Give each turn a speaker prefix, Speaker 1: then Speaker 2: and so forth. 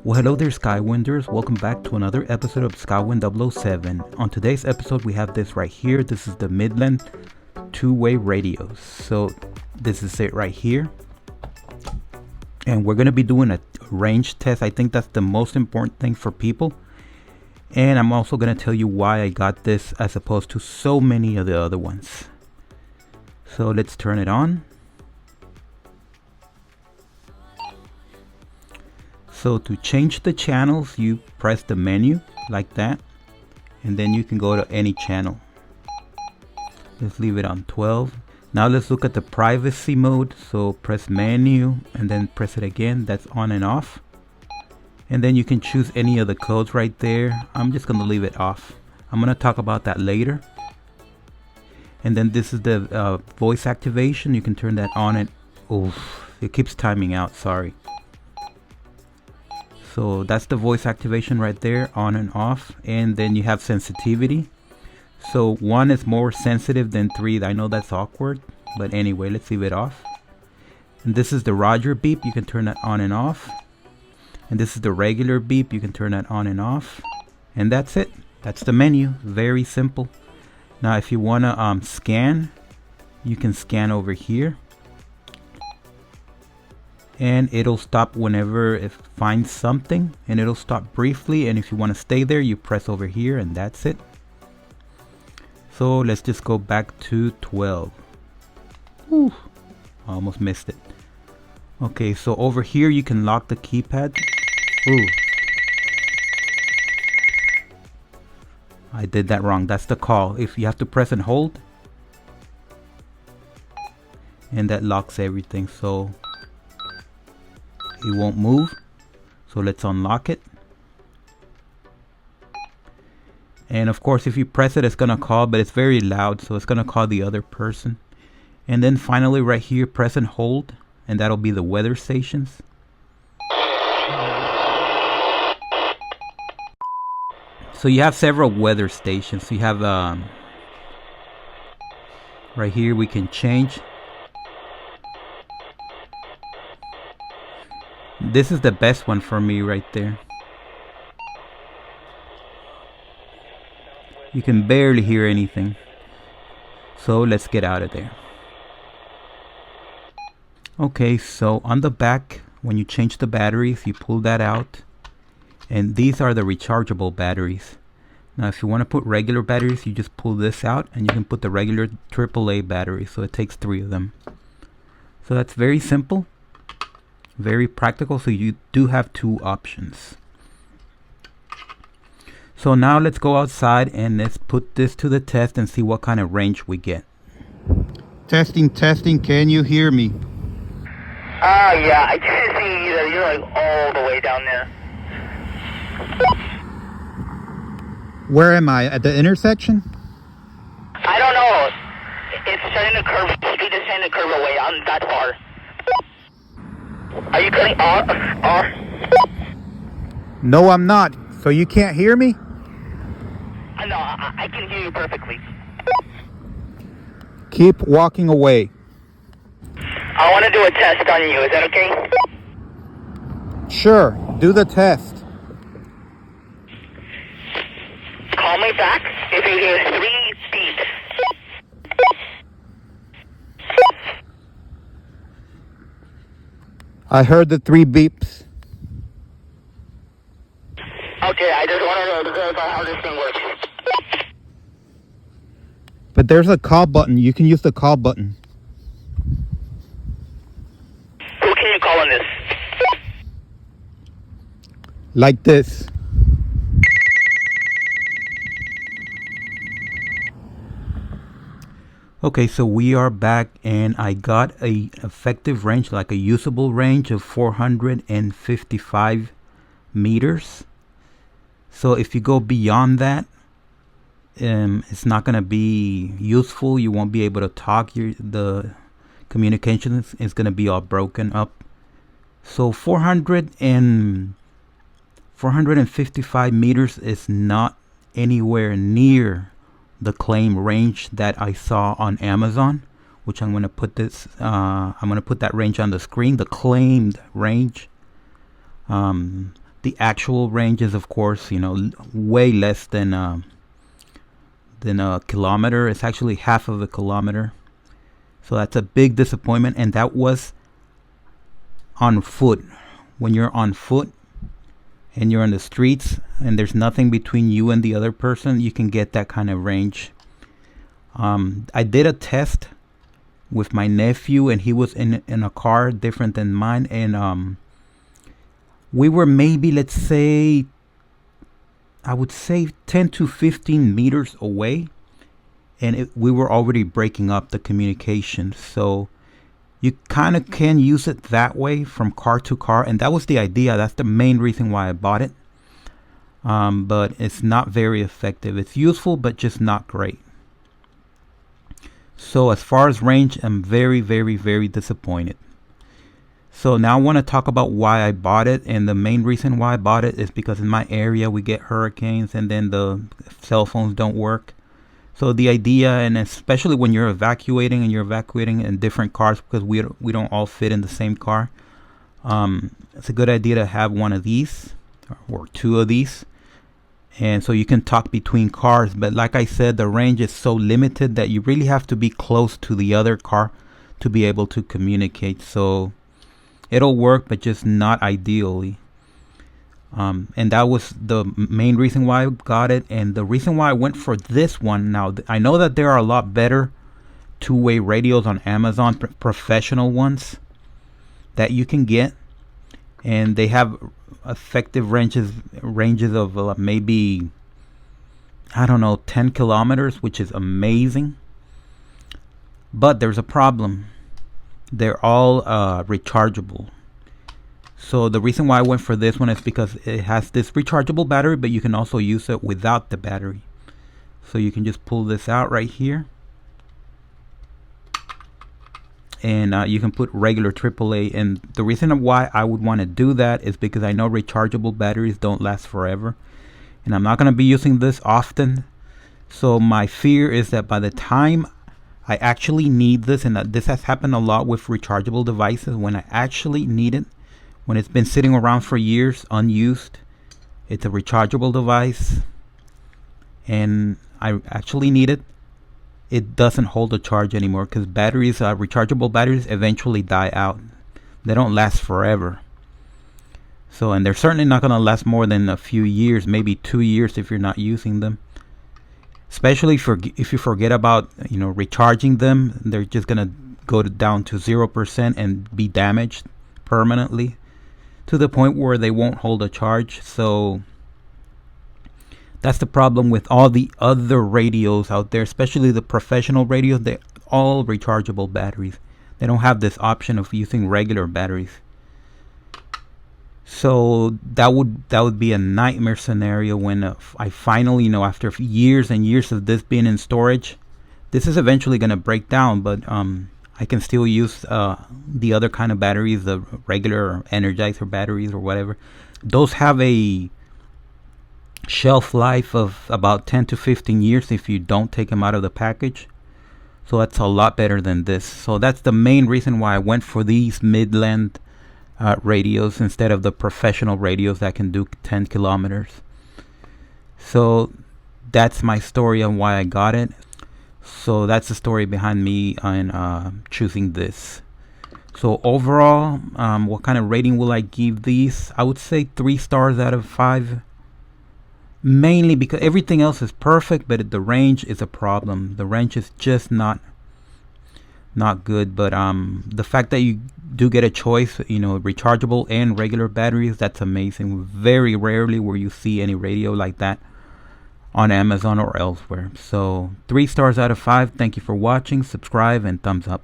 Speaker 1: Well, hello there, Skywinders. Welcome back to another episode of Skywind997. On today's episode, we have this right here. This is the Midland two-way radios. So this is it right here. And we're going to be doing a range test. I think that's the most important thing for people. And I'm also going to tell you why I got this as opposed to so many of the other ones. So let's turn it on. So to change the channels, you press the menu like that, and then you can go to any channel. Let's leave it on 12. Now let's look at the privacy mode. So press menu and then press it again. That's on and off. And then you can choose any of the codes right there. I'm just gonna leave it off. I'm gonna talk about that later. And then this is the voice activation. You can turn that on and it keeps timing out, sorry. So that's the voice activation right there, on and off. And then you have sensitivity. So 1 is more sensitive than 3. I know that's awkward, but anyway, let's leave it off. And this is the Roger beep. You can turn that on and off. And this is the regular beep. You can turn that on and off. And that's it. That's the menu. Very simple. Now if you want to scan, you can scan over here. And it'll stop whenever it finds something, and it'll stop briefly, and if you want to stay there, you press over here, and that's it. So let's just go back to 12. Ooh, I almost missed it. Okay, so over here you can lock the keypad. Ooh, I did that wrong. That's the call. If you have to press and hold, and that locks everything, so it won't move. So let's unlock it. And of course, if you press it, it's gonna call, but it's very loud, so it's gonna call the other person. And then finally right here, press and hold, and that'll be the weather stations. So you have several weather stations. You have right here we can change. This is the best one for me right there. You can barely hear anything. So let's get out of there. Okay, so on the back, when you change the batteries, you pull that out. And these are the rechargeable batteries. Now if you want to put regular batteries, you just pull this out and you can put the regular AAA battery. So it takes 3 of them. So that's very simple. Very practical, so you do have 2 options. So now let's go outside and let's put this to the test and see what kind of range we get. Testing, can you hear me?
Speaker 2: Yeah, I can see you. You're like all the way down there.
Speaker 1: Where am I? At the intersection?
Speaker 2: I don't know. It's starting to curve. The street is starting to curve away. I'm that far. Are you cutting off?
Speaker 1: No, I'm not. So you can't hear me?
Speaker 2: No, I can hear you perfectly.
Speaker 1: Keep walking away.
Speaker 2: I want to do a test on you. Is that okay?
Speaker 1: Sure, do the test.
Speaker 2: Call me back if you hear 3 beeps.
Speaker 1: I heard the 3 beeps.
Speaker 2: Okay, I just wanted to verify how this thing works.
Speaker 1: But there's a call button. You can use the call button.
Speaker 2: Who can you call on this?
Speaker 1: Like this. Okay, so we are back and I got a effective range, like a usable range of 455 meters. So if you go beyond that, it's not going to be useful. You won't be able to talk. The communication is going to be all broken up. So 455 meters is not anywhere near the claim range that I saw on Amazon, which I'm going to put this I'm going to put that range on the screen. The claimed range The actual range is, of course, way less than a kilometer. It's actually half of a kilometer. So that's a big disappointment, and that was on foot. When you're on foot and you're in the streets and there's nothing between you and the other person, you can get that kind of range. I did a test with my nephew, and he was in a car different than mine, and we were maybe, let's say, I would say 10 to 15 meters away, and we were already breaking up the communication. So you kind of can use it that way from car to car, and that was the idea. That's the main reason why I bought it. But it's not very effective. It's useful, but just not great. So as far as range, I'm very, very, very disappointed. So now I want to talk about why I bought it, and the main reason why I bought it is because in my area we get hurricanes, and then the cell phones don't work. So the idea, and especially when you're evacuating and you're evacuating in different cars, because we don't all fit in the same car, it's a good idea to have one of these or two of these, and so you can talk between cars. But like I said, the range is so limited that you really have to be close to the other car to be able to communicate. So it'll work, but just not ideally. And that was the main reason why I got it, and the reason why I went for this one. Now, I know that there are a lot better two-way radios on Amazon, professional ones that you can get, and they have effective ranges of maybe, I don't know, 10 kilometers, which is amazing. But there's a problem. They're all rechargeable. So the reason why I went for this one is because it has this rechargeable battery, but you can also use it without the battery. So you can just pull this out right here, and you can put regular AAA. And the reason why I would want to do that is because I know rechargeable batteries don't last forever, and I'm not going to be using this often. So my fear is that by the time I actually need this, and this has happened a lot with rechargeable devices, when I actually need it, when it's been sitting around for years unused, it's a rechargeable device, and I actually need it, it doesn't hold a charge anymore, because batteries, rechargeable batteries eventually die out. They don't last forever. So, and they're certainly not going to last more than a few years, maybe 2 years if you're not using them. Especially if you forget about recharging them, they're just going to go down to 0% and be damaged permanently, to the point where they won't hold a charge. So that's the problem with all the other radios out there, especially the professional radios. They're all rechargeable batteries. They don't have this option of using regular batteries. So that would be a nightmare scenario when I finally, after years and years of this being in storage, this is eventually going to break down, but I can still use the other kind of batteries, the regular or Energizer batteries or whatever. Those have a shelf life of about 10 to 15 years if you don't take them out of the package. So that's a lot better than this. So that's the main reason why I went for these Midland radios instead of the professional radios that can do 10 kilometers. So that's my story on why I got it. So that's the story behind me on choosing this. So overall, what kind of rating will I give these? I would say 3 stars out of 5. Mainly because everything else is perfect, but the range is a problem. The range is just not good. But the fact that you do get a choice, rechargeable and regular batteries, that's amazing. Very rarely where you see any radio like that on Amazon or elsewhere. So 3 stars out of 5. Thank you for watching. Subscribe and thumbs up.